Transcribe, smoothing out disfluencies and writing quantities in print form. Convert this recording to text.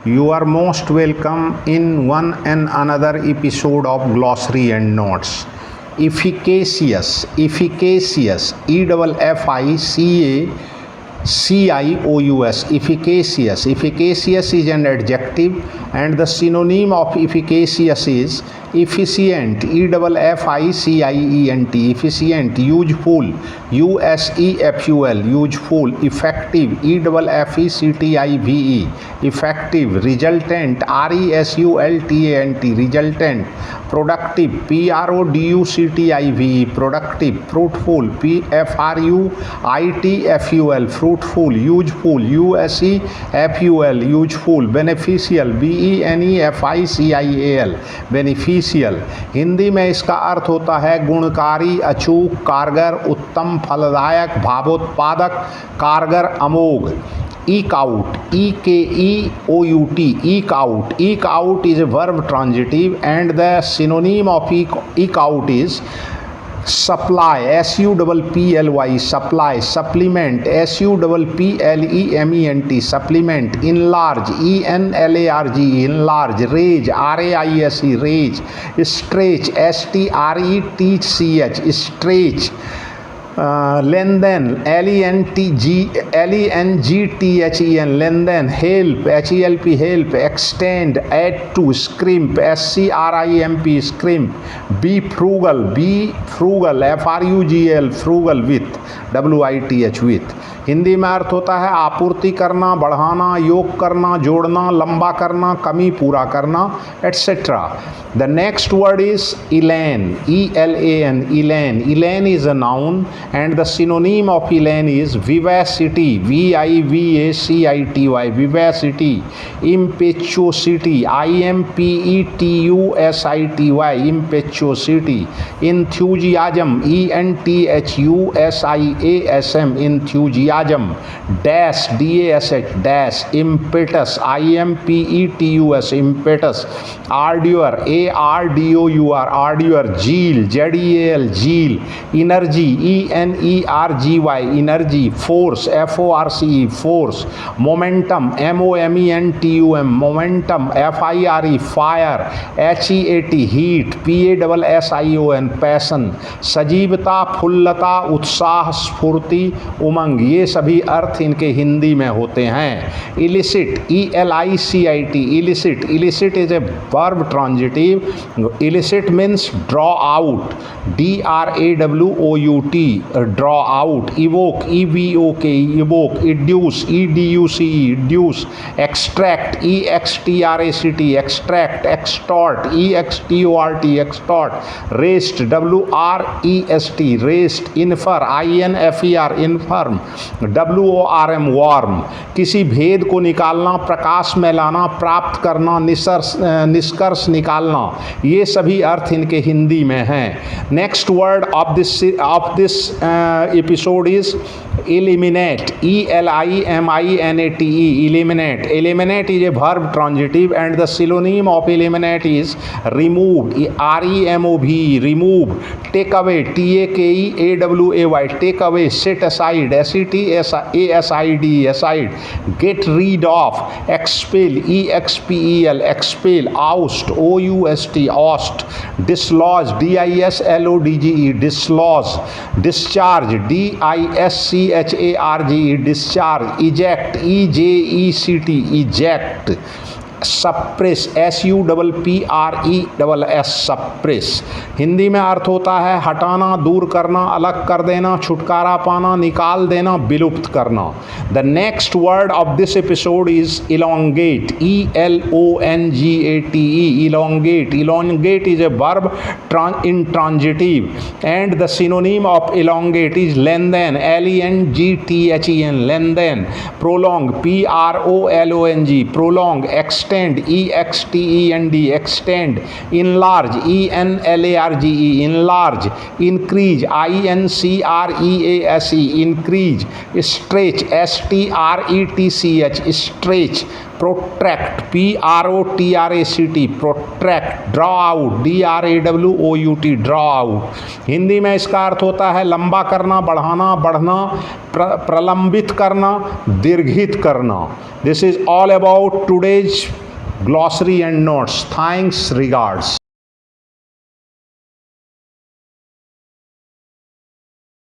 You are most welcome in one and another episode of Glossary and Notes. Efficacious, efficacious, efficacious, efficacious. Efficacious is an adjective and the synonym of efficacious is efficient, efficient, efficient, useful, useful, useful, effective, effective, effective, resultant, resultant, resultant, productive, productive, productive, fruitful, fruitful, fruitful, useful, useful, useful, beneficial, beneficial, beneficial। Hindi में इसका अर्थ होता है गुणकारी, अचूक, कारगर, उत्तम, फलदायक, भावोत्पादक, कारगर, अमोघ। eke out, EKEOUT, eke out, eke out is a verb transitive and the synonym of eke out is supply, supply, supply, supplement, supplement, supplement, enlarge, enlarge, enlarge, raise, raise, raise, stretch, stretch, stretch, lengthen, lengthen, lengthen, help, help, help, extend, add to, scrimp, scrimp, scrimp, be frugal, frugal, frugal with, with, with। Hindi में अर्थ होता है आपूर्ति करना, बढ़ाना, योग करना, जोड़ना, लंबा करना, कमी पूरा करना, etcetera. The next word is elan, elan, elan, elan is a noun and the synonym of elan is vivacity, vivacity, vivacity, impetuosity, impetusity, impetuosity, enthusiasm, enthusiasm, enthusiasm, dash, dash, dash, impetus, impetus, impetus, ardor, ardor, ardor, zeal, zeal, zeal, energy, energy, energy, force, force, force, momentum, momentum, momentum, fire, fire, heat, heat, passion, passion, सजीवता, फुल्लता, उत्साह, स्फूर्ति, उमंग, ये सभी अर्थ इनके हिंदी में होते हैं। Illicit, ELICIT, illicit, illicit is a verb transitive. Illicit means draw out, DRAWOUT, ड्रॉ out, evoke, EVOK, evoke, इड्यूस, EDUCE, इड्यूस, extract, EXTRACT, extract, extort, EXTORT, extort, rest, WREST, rest, infer, INFER, inform, WORM, warm, किसी भेद को निकालना, प्रकाश में लाना, प्राप्त करना, निष्कर्ष निकालना, ये सभी अर्थ इनके हिंदी में हैं। Next word of this episode is eliminate, ELIMINATE, eliminate, eliminate is a verb transitive and the synonym of eliminate is remove, REMOVE, remove, take away, TAKEAWAY, take away, set aside, SETASID, aside, get rid of, expel, EXPEL, expel, oust, OUST, oust, dislodge, DISLODGE, dislodge, discharge, DISCHARGE, discharge, eject, EJECT, eject, suppress, SUPPRESS, suppress. Hindi में अर्थ होता है हटाना, दूर करना, अलग कर देना, छुटकारा पाना, निकाल देना, विलुप्त करना। The next word of this episode is elongate, ELONGATE, elongate, elongate is a verb intransitive and the synonym of elongate is lengthen, LENGTHEN, lengthen, prolong, PROLONG, prolong, extend, EXTEND, extend, enlarge, ENLARGE, enlarge, increase, INCREASE, increase, stretch, STRETCH, stretch, protract, PROTRACT, protract, draw out, DRAWOUT, ड्रॉ आउट। हिंदी में इसका अर्थ होता है लंबा करना, बढ़ाना, बढ़ना, प्रलंबित करना, दीर्घित करना। This is all about today's glossary and notes. Thanks, regards.